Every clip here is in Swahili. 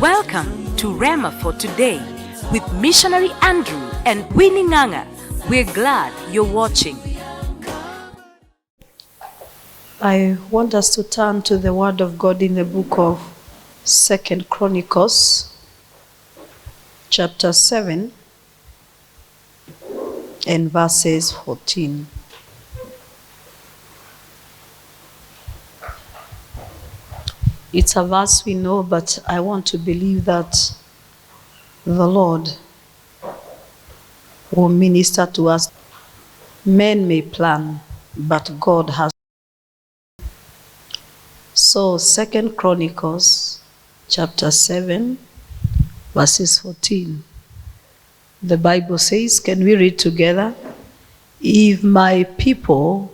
Welcome to Rema for Today with Missionary Andrew and Winnie Nganga. We're glad you're watching. I want us to turn to the Word of God in the book of 2 Chronicles, chapter 7, and verses 14. It's a verse we know, but I want to believe that the Lord will minister to us. Men may plan, but God has. So 2 Chronicles chapter 7, verses 14. The Bible says, can we read together? If my people,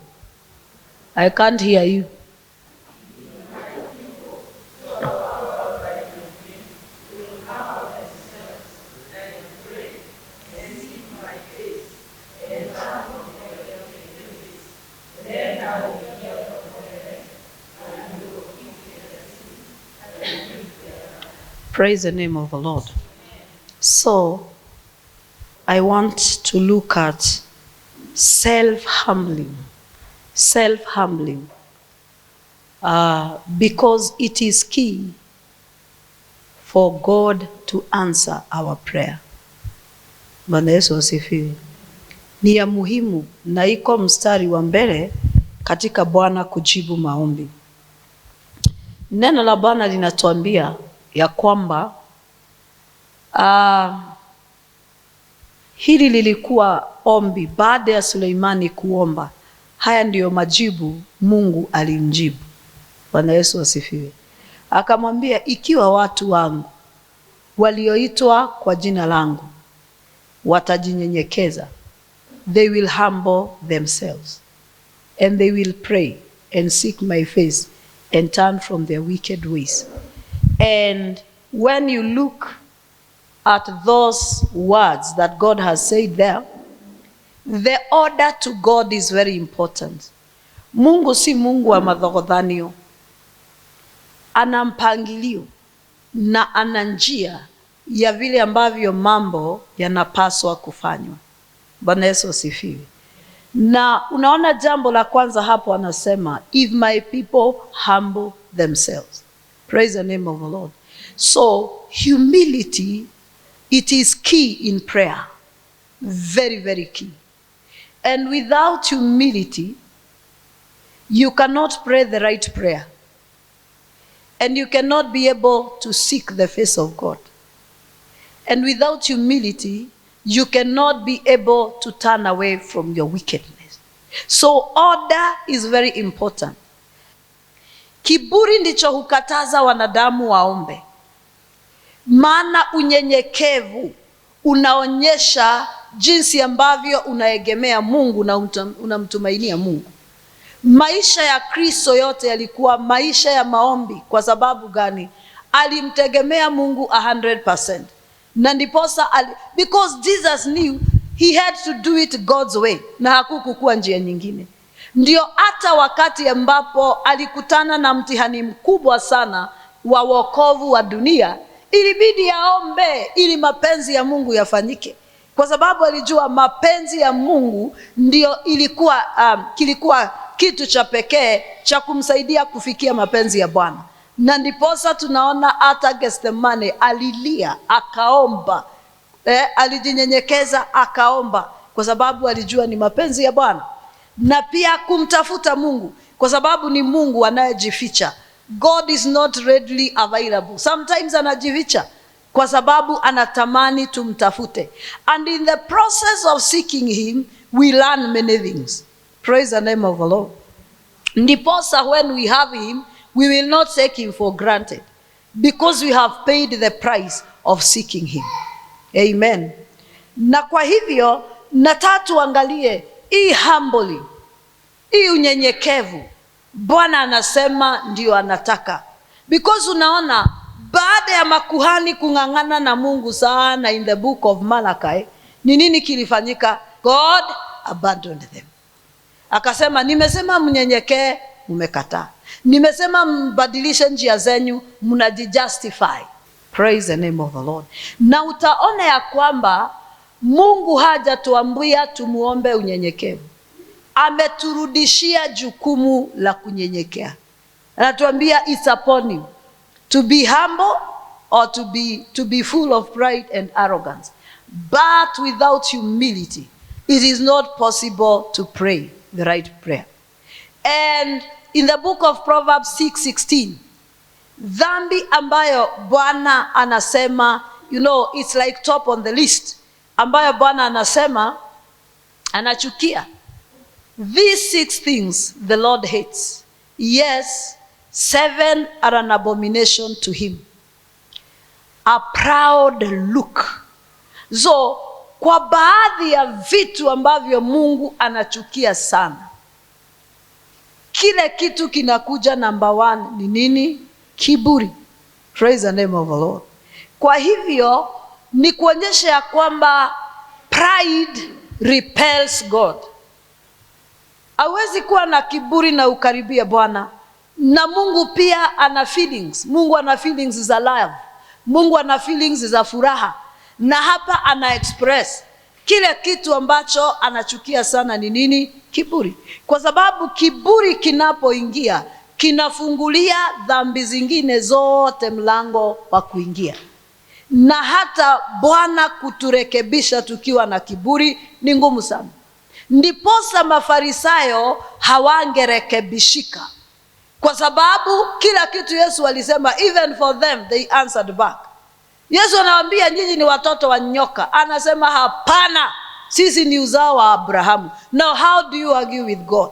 I can't hear you. Praise the name of the Lord. So, I want to look at self-humbling. Self-humbling. Because it is key for God to answer our prayer. Bwana Yesu asifiwe. Ni ya muhimu na iko mstari wa mbele katika Bwana kujibu maombi. Neno la Bwana linatuambia ya kwamba hili lilikuwa ombi baada ya Suleimani kuomba. Haya ndiyo majibu Mungu alimjibu. Bwana Yesu asifiwe. Akamwambia, ikiwa watu wangu walioitwa kwa jina langu watajinyenyekeza, they will humble themselves and they will pray and seek my face and turn from their wicked ways. And when you look at those words that God has said there, the order to God is very important. Mungu si Mungu wa madhogodhanio. Ana mpangilio na ana njia ya vile ambavyo mambo yanapaswa kufanywa. Bwana Yesu asifiwe. Na unaona jambo la kwanza hapo anasema, if my people humble themselves. Praise the name of the Lord. So, humility, it is key in prayer. Very, very key. And without humility, you cannot pray the right prayer. And you cannot be able to seek the face of God. And without humility, you cannot be able to turn away from your wickedness. So, order is very important. Kiburi ndicho hukataza wanadamu waombe. Maana unyenyekevu unaonyesha jinsi ambavyo unaegemea Mungu na unamtumainia Mungu. Maisha ya Kristo yote yalikuwa maisha ya maombi. Kwa sababu gani? Alimtegemea Mungu 100%. Na ndiposa because Jesus knew he had to do it God's way, na hakukuwa njia nyingine. Ndio hata wakati ambapo alikutana na mtihani mkubwa sana wa wokovu wa dunia, ilibidi aombe ili mapenzi ya Mungu yafanyike. Kwa sababu alijua mapenzi ya Mungu ndio kilikuwa kitu cha pekee cha kumsaidia kufikia mapenzi ya Bwana. Na ndiposa tunaona hata Gethsemane alilia, akaomba. Alijinyenyekeza, akaomba. Kwa sababu alijua ni mapenzi ya Bwana. Na pia kumtafuta Mungu. Kwa sababu ni Mungu anayejificha. God is not readily available. Sometimes anajificha kwa sababu anatamani tumtafute. And in the process of seeking him, we learn many things. Praise the name of the Lord. Ndiposa when we have him, we will not take him for granted. Because we have paid the price of seeking him. Amen. Na kwa hivyo, nataka tuangalie hii humbly, hii unyenyekevu. Bwana anasema ndio anataka. Because unaona, baada ya makuhani kung'ang'ana na Mungu sana in the book of Malachi, ni nini kilifanyika? God abandoned them. Akasema, nimesema mnyenyekee, mmekataa. Nimesema mbadilishe njia zenyu, mnajijustify. Praise the name of the Lord. Na utaona ya kwamba Mungu hajatuambia tumuombe unyenyekevu. Ameturudishia jukumu la kunyenyekea. Anatuambia it's upon you to be humble or to be full of pride and arrogance. But without humility, it is not possible to pray the right prayer. And in the book of Proverbs 6:16, dhambi ambayo Bwana anasema, it's like top on the list, ambayo Bwana anasema anachukia. These 6 things the Lord hates. Yes, 7 are an abomination to him. A proud look. So, kwa baadhi ya vitu ambavyo Mungu anachukia sana, kile kitu kinakuja number 1 ni nini? Kiburi. Praise the name of the Lord. Kwa hivyo ni kuonyesha ya kwamba pride repels God. Hawezi kuwa na kiburi na ukaribia Bwana. Na Mungu pia ana feelings. Mungu ana feelings za love. Mungu ana feelings za furaha. Na hapa ana express kile kitu ambacho anachukia sana ni nini? Kiburi. Kwa sababu kiburi kinapoingia, kinafungulia dhambi zingine zote mlango wa kuingia. Na hata Bwana kuturekebisha tukiwa na kiburi ni ngumu sana. Ndiposa Mafarisayo hawangerekebishika. Kwa sababu kila kitu Yesu alisema, even for them they answered back. Yesu anawaambia nyinyi ni watoto wa nyoka. Anasema hapana, sisi ni uzao wa Abrahamu. Now how do you argue with God?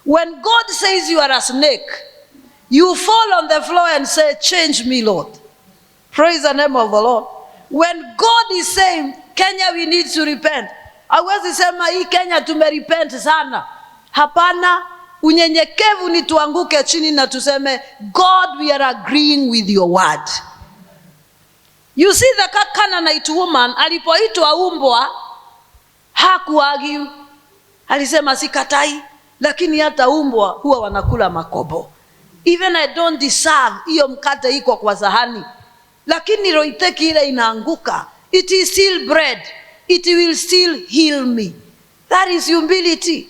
When God says you are a snake, you fall on the floor and say, change me, Lord. Praise the name of the Lord. When God is saying, Kenya we need to repent, hawezi sema hii Kenya tumerepent sana. Hapana, unyenyekevu ni tuanguke chini na tuseme, God, we are agreeing with your word. You see the Canaanite woman, alipoitwa umbwa, hakuargue. Alisema sikatai, lakini hata umbwa huwa wanakula makobo. Even I don't deserve hiyo mkate iko kwa sahani, lakini roiteki ile inaanguka. It is still bread. It will still heal me. That is humility.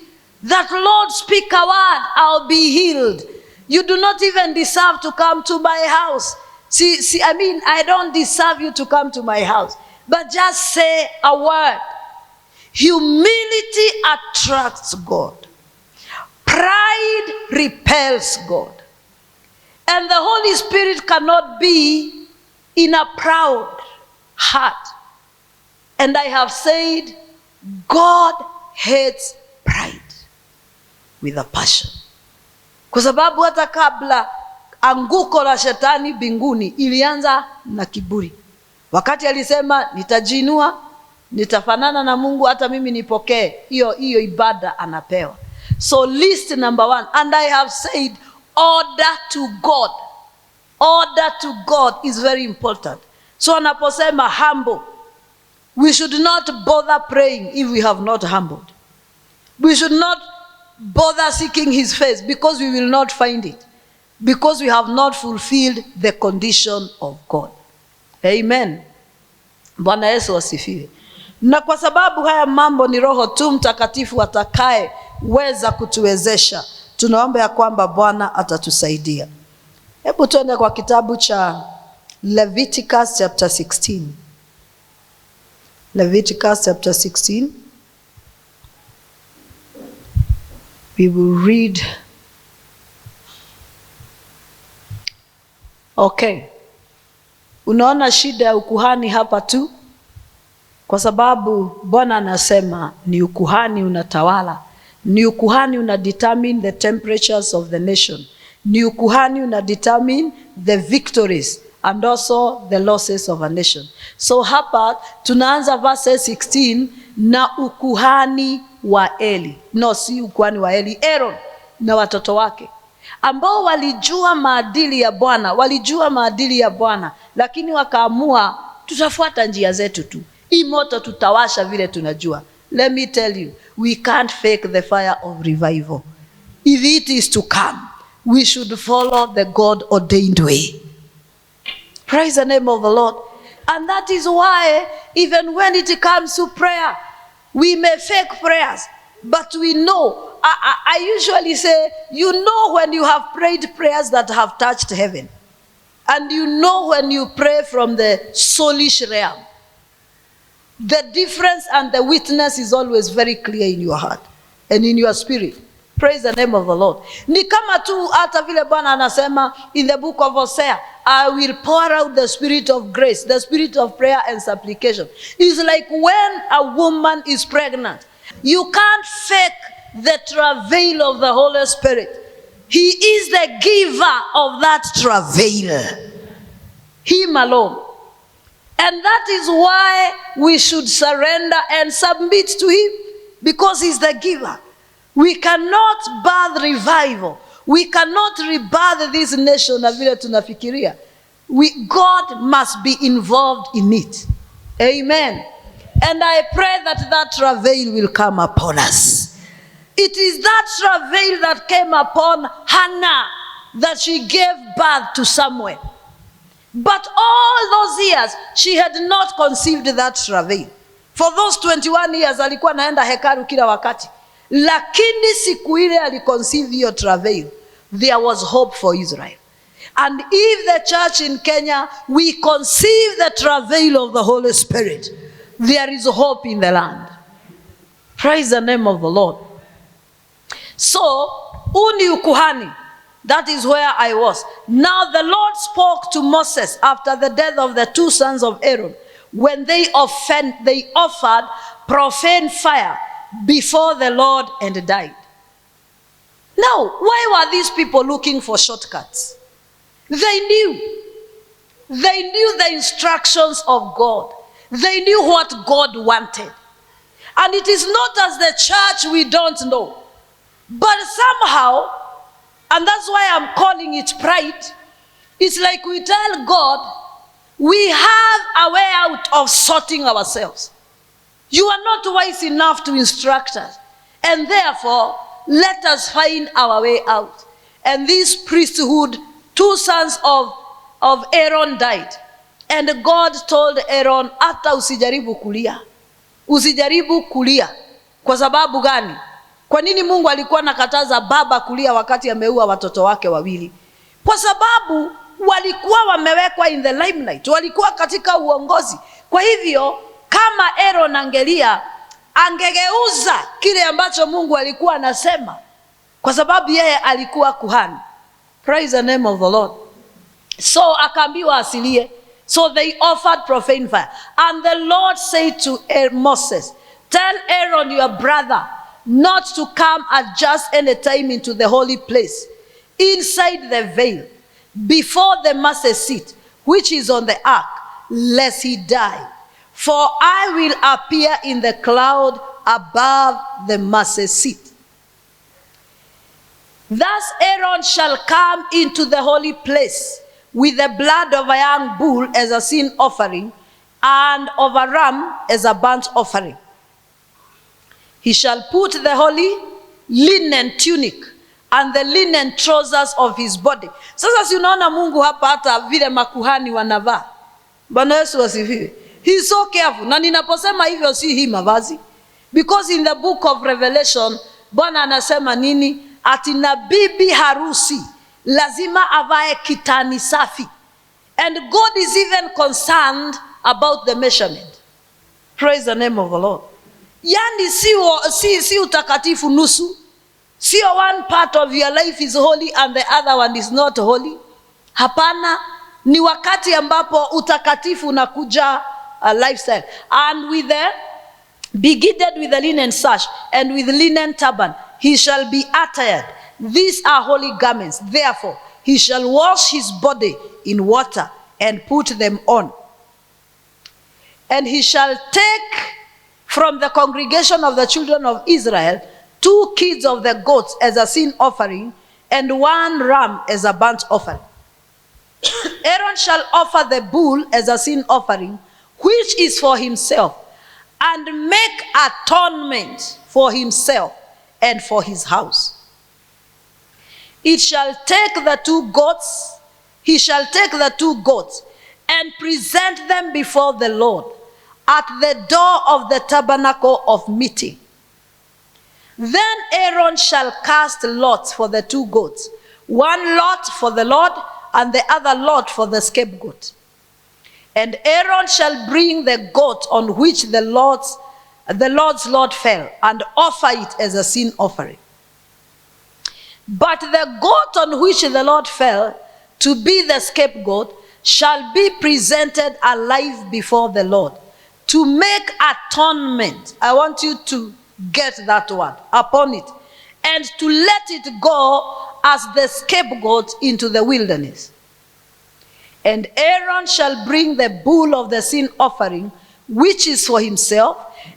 That Lord, speak a word, I'll be healed. You do not even deserve to come to my house. I don't deserve you to come to my house. But just say a word. Humility attracts God. Pride repels God. And the Holy Spirit cannot be in a proud heart. And I have said, God hates pride with a passion. Kwa sababu hata kabla anguko la shetani binguni ilianza na kiburi. Wakati alisema nitajinua, nitafanana na Mungu, hata mimi nipokee hiyo ibada anapewa. So list number 1, and I have said order to God. Order to God is very important. So anaposema humble, we should not bother praying if we have not humbled. We should not bother seeking his face because we will not find it. Because we have not fulfilled the condition of God. Amen. Bwana Yesu asifiwe. Na kwa sababu haya mambo ni Roho tu Mtakatifu atakaye weza kutuwezesha, tunaomba ya kwamba Bwana atatusaidia. Hebu tuende kwa kitabu cha Leviticus chapter 16. Leviticus chapter 16. We will read. Okay. Unaona shida ya ukuhani hapa tu? Kwa sababu Bwana anasema ni ukuhani unatawala. Ni ukuhani una determine the temperatures of the nation. Ni ukuhani una determine the victories and also the losses of a nation. So hapa tunaanza verse 16 na ukuhani wa Eli. No, si ukuhani wa Eli, Aaron na watoto wake, ambao walijua maadili ya Bwana, lakini wakaamua tutafuata njia zetu tu. Hii moto tutawasha vile tunajua. Let me tell you, we can't fake the fire of revival. If it is to come, we should follow the God ordained way. Praise the name of the Lord. And that is why even when it comes to prayer, we may fake prayers, but we know. I usually say, you know when you have prayed prayers that have touched heaven. And you know when you pray from the soulish realm. The difference and the witness is always very clear in your heart and in your spirit. Praise the name of the Lord. Ni kama tu hata vile Bwana anasema in the book of Hosea, I will pour out the spirit of grace, the spirit of prayer and supplication. It's like when a woman is pregnant. You can't fake the travail of the Holy Spirit. He is the giver of that travail. Him alone. And that is why we should surrender and submit to him, because he's the giver. We cannot birth revival. We cannot rebirth this nation na vile tunafikiria. God must be involved in it. Amen. And I pray that travail will come upon us. It is that travail that came upon Hannah, that she gave birth to Samuel. But all those years, she had not conceived that travail. For those 21 years, alikuwa naenda hekalu kila wakati. Lakini siku ile aliconceive hiyo travail, there was hope for Israel. And if the church in Kenya, we conceive the travail of the Holy Spirit, there is hope in the land. Praise the name of the Lord. So, uni ukuhani. That is where I was. Now the Lord spoke to Moses after the death of the two sons of Aaron, when they offered profane fire before the Lord and died. Now, why were these people looking for shortcuts? They knew the instructions of God. They knew what God wanted. And it is not as the church we don't know. But somehow, and that's why I'm calling it pride, it's like we tell God, we have a way out of sorting ourselves. You are not wise enough to instruct us. And therefore, let us find our way out. And this priesthood, two sons of Aaron died. And God told Aaron, hata usijaribu kulia. Usijaribu kulia. Kwa sababu gani? Kwa nini Mungu alikuwa nakataza baba kulia wakati ameua watoto wake wawili? Kwa sababu walikuwa wamewekwa in the limelight. Walikuwa katika uongozi. Kwa hivyo, kama Aaron angelia, angegeuza kile ambacho Mungu alikuwa anasema. Kwa sababu yeye alikuwa kuhani. Praise the name of the Lord. So akaambiwa asilie. So they offered profane fire. And the Lord said to Moses, tell Aaron your brother not to come at just any time into the holy place, inside the veil, before the mercy seat, which is on the ark, lest he die. For I will appear in the cloud above the mercy seat. Thus Aaron shall come into the holy place with the blood of a young bull as a sin offering, and of a ram as a burnt offering. He shall put the holy linen tunic and the linen trousers of his body. Sasa si unaona Mungu hapa hata vile makuhani wanavaa. Bwana Yesu asifiwe. He is so careful. Na ninaposema hivyo si hii mavazi. Because in the book of Revelation, Bwana anasema nini? Ati na bibi harusi lazima avae kitani safi. And God is even concerned about the measurement. Praise the name of the Lord. Yani si utakatifu nusu. Sio one part of your life is holy and the other one is not holy. Hapana, ni wakati ambapo utakatifu unakuja lifestyle. And with be girded with a linen sash and with linen turban, he shall be attired. These are holy garments. Therefore, he shall wash his body in water and put them on. And he shall take from the congregation of the children of Israel 2 kids of the goats as a sin offering, and 1 ram as a burnt offering. Aaron shall offer the bull as a sin offering, which is for himself, and make atonement for himself and for his house. It shall take the 2 goats, he shall take the 2 goats and present them before the Lord at the door of the tabernacle of meeting. Then Aaron shall cast lots for the 2 goats, one lot for the Lord, and the other lot for the scapegoat. And Aaron shall bring the goat on which the Lord's lot fell, and offer it as a sin offering. But the goat on which the Lord fell, to be the scapegoat, shall be presented alive before the Lord, to make atonement. I want you to get that word upon it, and to let it go as the scapegoat into the wilderness. And Aaron shall bring the bull of the sin offering, which is for himself,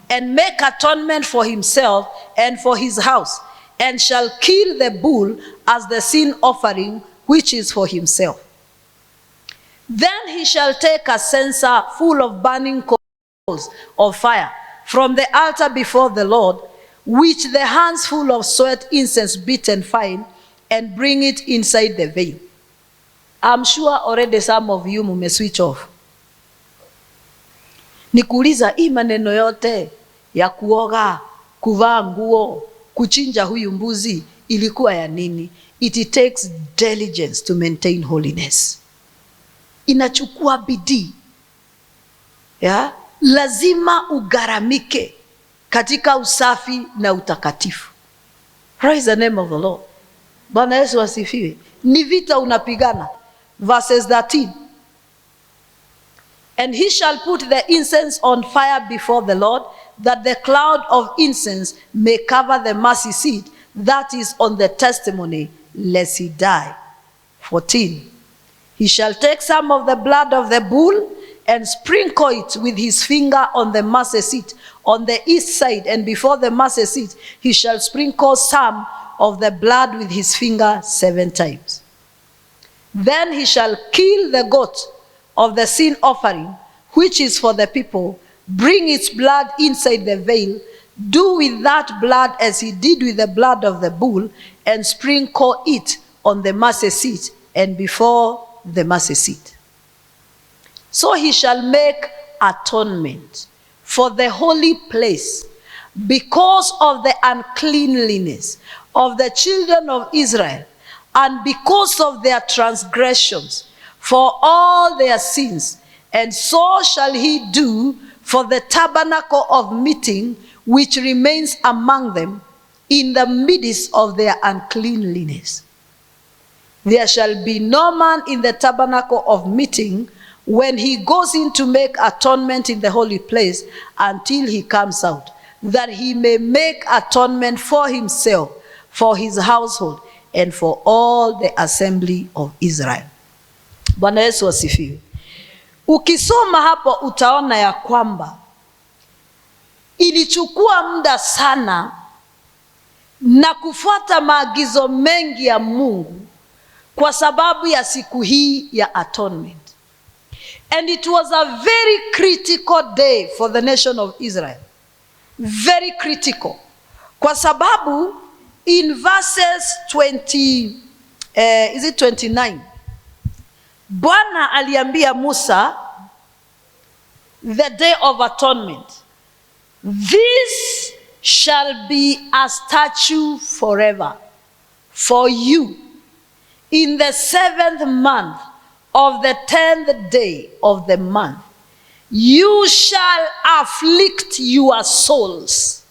and make atonement for himself and for his house, and shall kill the bull as the sin offering, which is for himself. Then he shall take a censer full of burning coals of fire from the altar before the Lord, which the hands full of sweat incense beaten fine, and bring it inside the veil. I'm sure already some of you mume switch off. Nikuuliza, hii maneno yote ya kuoga, kuvaa nguo, kuchinja huyu mbuzi ilikuwa ya nini? It takes diligence to maintain holiness. Inachukua bidii. Ya? Lazima ugaramike katika usafi na utakatifu. Praise the name of the Lord. Bwana Yesu asifiwe. Ni vita unapigana. Verses 13. And he shall put the incense on fire before the Lord, that the cloud of incense may cover the mercy seat that is on the testimony, lest he die. 14. He shall take some of the blood of the bull and sprinkle it with his finger on the mercy seat on the east side, and before the mercy seat he shall sprinkle some of the blood with his finger 7 times. Then he shall kill the goat of the sin offering, which is for the people, bring its blood inside the veil, do with that blood as he did with the blood of the bull, and sprinkle it on the mercy seat and before the mercy seat. So he shall make atonement for the holy place because of the uncleanliness of the children of Israel, and because of their transgressions, for all their sins. And so shall he do for the tabernacle of meeting, which remains among them in the midst of their uncleanliness. There shall be no man in the tabernacle of meeting when he goes in to make atonement in the holy place until he comes out, that he may make atonement for himself, for his household, and for all the assembly of Israel. Bwana Yesu asifiwe. Ukisoma hapo utaona ya kwamba ilichukua muda sana na kufuata maagizo mengi ya Mungu kwa sababu ya siku hii ya atonement. And it was a very critical day for the nation of Israel. Very critical. Kwa sababu in verses 29, Bwana aliambia Musa, the day of atonement, this shall be a statute forever for you. In the 7th month of the 10th day of the month, you shall afflict your souls.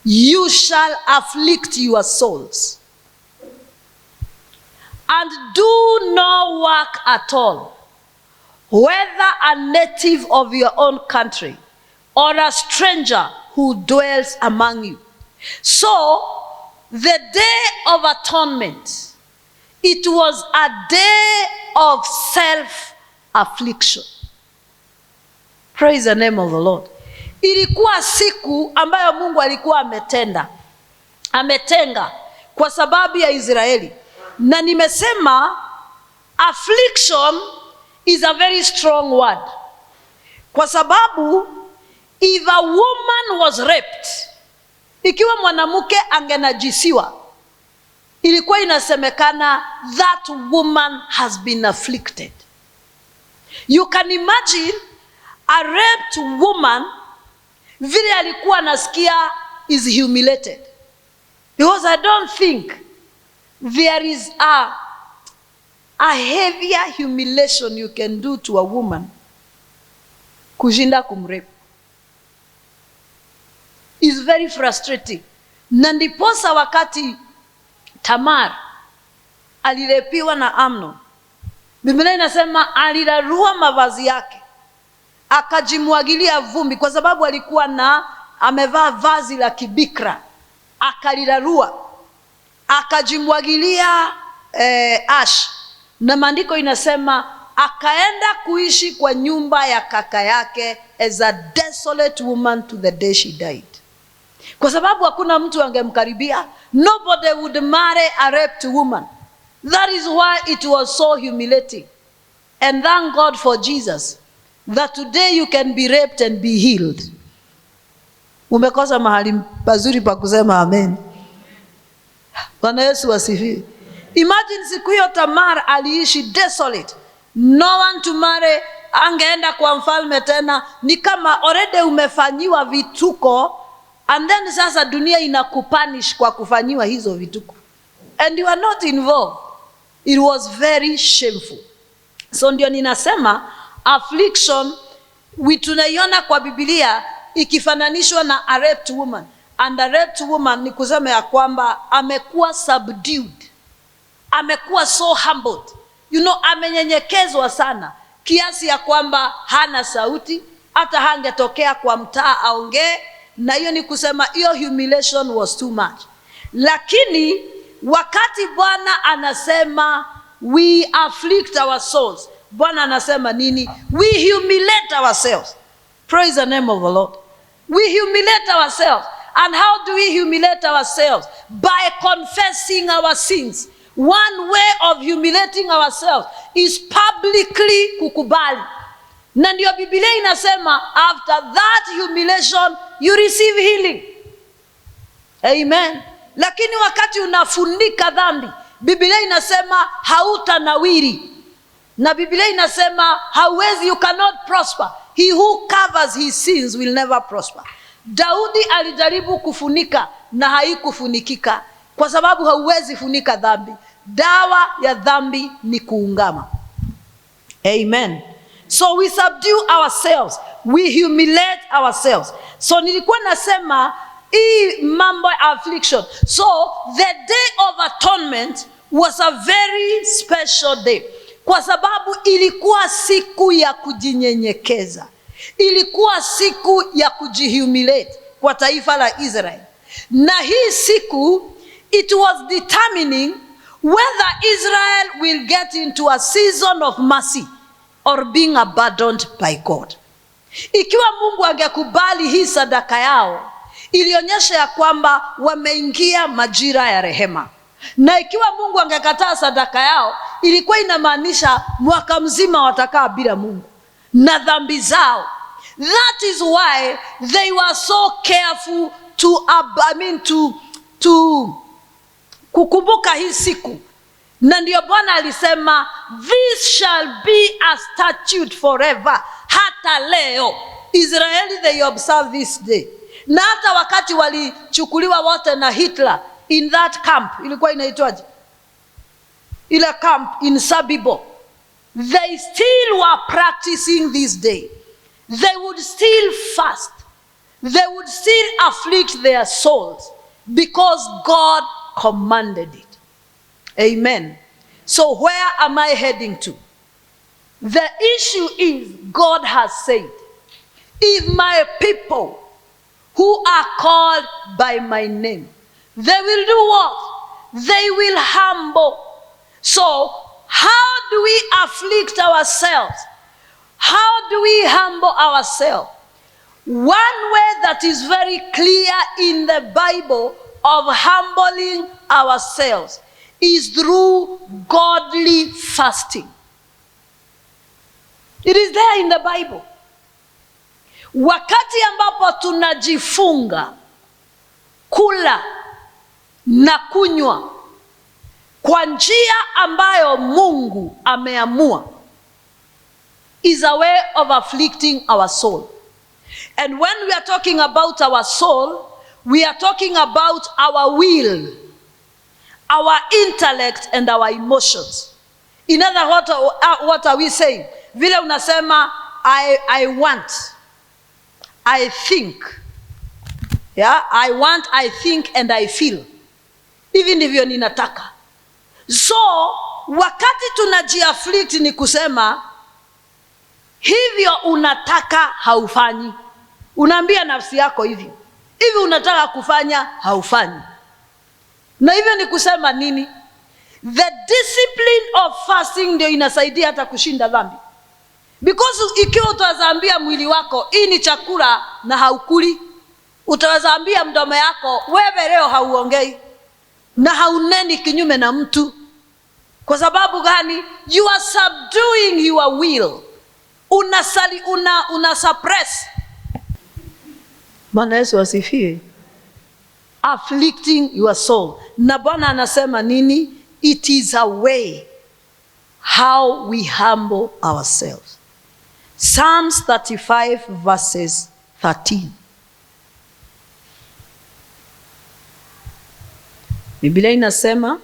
You shall afflict your souls. And do no work at all, whether a native of your own country or a stranger who dwells among you. So, the day of atonement, it was a day of self-affliction. Praise the name of the Lord. Ilikuwa siku ambayo Mungu alikuwa ametenga kwa sababu ya Israeli. Na nimesema affliction is a very strong word. Kwa sababu if a woman was raped, ikiwa mwanamke angenajisiwa, ilikuwa inasemekana that woman has been afflicted. You can imagine a raped woman vile alikuwa nasikia is humiliated. Because I don't think there is a heavier humiliation you can do to a woman kushinda kumrape. It's very frustrating. Na ndiposa wakati Tamar alirepiwa na Amnon, Biblia inasema alirarua mavazi yake, akajimwagilia vumbi, kwa sababu alikuwa amevaa vazi la kibikra. Akalirarua, akajimwagilia ash, na maandiko inasema akaenda kuishi kwa nyumba ya kaka yake as a desolate woman to the day she died. Kwa sababu hakuna mtu angemkaribia. Nobody would marry a raped woman. That is why it was so humiliating. And thank God for Jesus, that today you can be raped and be healed. Umekosa mahali pazuri pa kusema amen. Bwana Yesu asifiwe. Imagine siku hiyo Tamar aliishi desolate. No one to marry. Angeenda kwa mfalme tena. Ni kama already umefanyiwa vituko, and then sasa dunia inakupunish kwa kufanyiwa hizo vituko. And you are not involved. It was very shameful. So ndio ninasema affliction tunaiona kwa Biblia ikifananishwa na a raped woman. And a raped woman ni kusema ya kwamba amekuwa subdued. Amekuwa so humbled. You know, amenyenyekezwa sana kiasi ya kwamba hana sauti, hata hangetokea kwa mtaa aongee. Na hiyo ni kusema hiyo humiliation was too much. Lakini wakati Bwana anasema we afflict our souls, Bwana anasema nini? We humiliate ourselves. Praise the name of the Lord. We humiliate ourselves. And how do we humiliate ourselves? By confessing our sins. One way of humiliating ourselves is publicly kukubali. Na ndio Biblia inasema after that humiliation you receive healing. Amen. Lakini wakati unafunika dhambi, Biblia inasema hautanawiri. Na Biblia inasema hauwezi, you cannot prosper. He who covers his sins will never prosper. Daudi alijaribu kufunika na haikufunikika, kwa sababu hauwezi funika dhambi. Dawa ya dhambi ni kuungama. Amen. So we subdue ourselves. We humiliate ourselves. So nilikuwa nasema hii mambo ya affliction. So the day of atonement was a very special day. Kwa sababu ilikuwa siku ya kujinyenyekeza. Ilikuwa siku ya kujihumiliate kwa taifa la Israel. Na hii siku, it was determining whether Israel will get into a season of mercy or being abandoned by God. Ikiwa Mungu angekubali hii sadaka yao, ilionyesha ya kwamba wameingia majira ya rehema. Na ikiwa Mungu angekataa sadaka yao, ilikuwa inamaanisha mwaka mzima watakaa bila Mungu na dhambi zao. That is why they were so careful to kukumbuka hii siku. Na ndio Bwana alisema this shall be a statute forever. Hata leo Israeli they observe this day. Na hata wakati walichukuliwa wote na Hitler in that camp, ilikuwa inaitwaje? Ile camp in Sabibo, they still were practicing this day. They would still fast. They would still afflict their souls because God commanded it. Amen. So where am I heading to? The issue is God has said, if my people who are called by my name, they will do what? They will humble. So how do we afflict ourselves? How do we humble ourselves? One way that is very clear in the Bible of humbling ourselves is through godly fasting. It is there in the Bible. Wakati ambapo tunajifunga kula na kunywa kwa njia ambayo Mungu ameamua, is a way of afflicting our soul. And when we are talking about our soul, we are talking about our will, our intellect, and our emotions. In other words, what are we saying? Vile unasema, I want, I think. Yeah, I want, I think, and I feel. Hivi ndivyo ninataka. So, wakati tunajiafflict ni kusema, hivyo unataka haufanyi. Unaambia nafsi yako hivyo. Hivi unataka kufanya haufanyi. Na hivyo ni kusema nini? The discipline of fasting ndio inasaidia hata kushinda dhambi. Because ikiwa utawaambia mwili wako, hii ni chakula na haukuli, utawaambia mdomo yako, wewe leo hauongei na hauneni kinyume na mtu. Kwa sababu gani? You are subduing your will. Una suppress. Bwana Yesu asifiwe. Afflicting your soul. Na Bwana anasema nini? It is a way how we humble ourselves. Psalms 35 verses 13. Biblia inasema,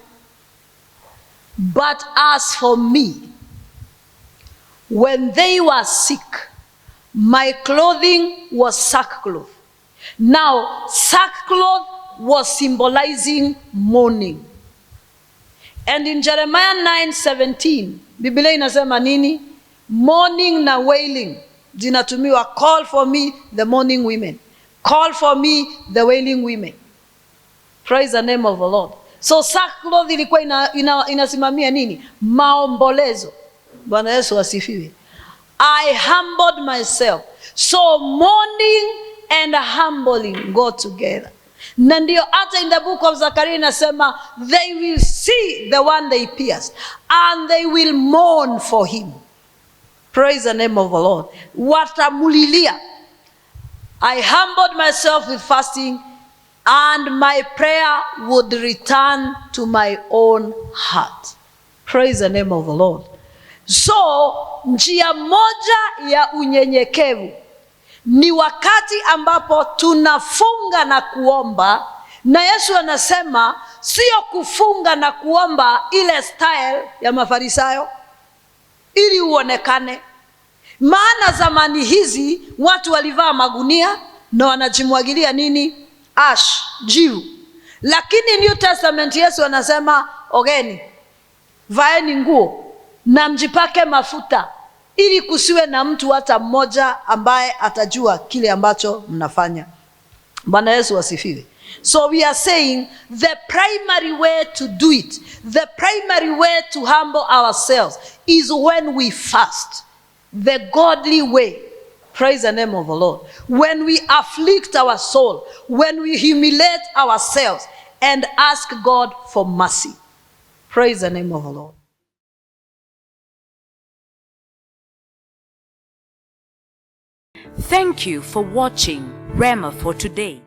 but as for me, when they were sick, my clothing was sackcloth. Now, sackcloth was symbolizing mourning. And in Jeremiah 9:17, Biblia inasema nini? Mourning na wailing zinatumiwa. Call for me the mourning women. Call for me the wailing women. Praise the name of the Lord. So sackcloth ilikuwa inasimamia nini? Maombolezo. Bwana Yesu asifiwe. I humbled myself. So mourning and humbling go together. Na ndio hata in the book of Zechariah inasema, they will see the one they pierced and they will mourn for him. Praise the name of the Lord. Watamulilia. I humbled myself with fasting, and my prayer would return to my own heart. Praise the name of the Lord. So, njia moja ya unyenyekevu ni wakati ambapo tunafunga na kuomba, na Yesu anasema sio kufunga na kuomba ile style ya Mafarisayo ili uonekane. Maana zamani hizi watu walivaa magunia na wanajimwagilia nini? Ash, jivu. Lakini New Testament Yesu anasema, ogeni, vaeni nguo na mjipake mafuta, ili kusiwe na mtu hata mmoja ambaye atajua kile ambacho mnafanya. Bwana Yesu asifiwe. So we are saying the primary way to do it, the primary way to humble ourselves is when we fast. The godly way. Praise the name of the Lord. When we afflict our soul, when we humiliate ourselves and ask God for mercy. Praise the name of the Lord. Thank you for watching Rhema for Today.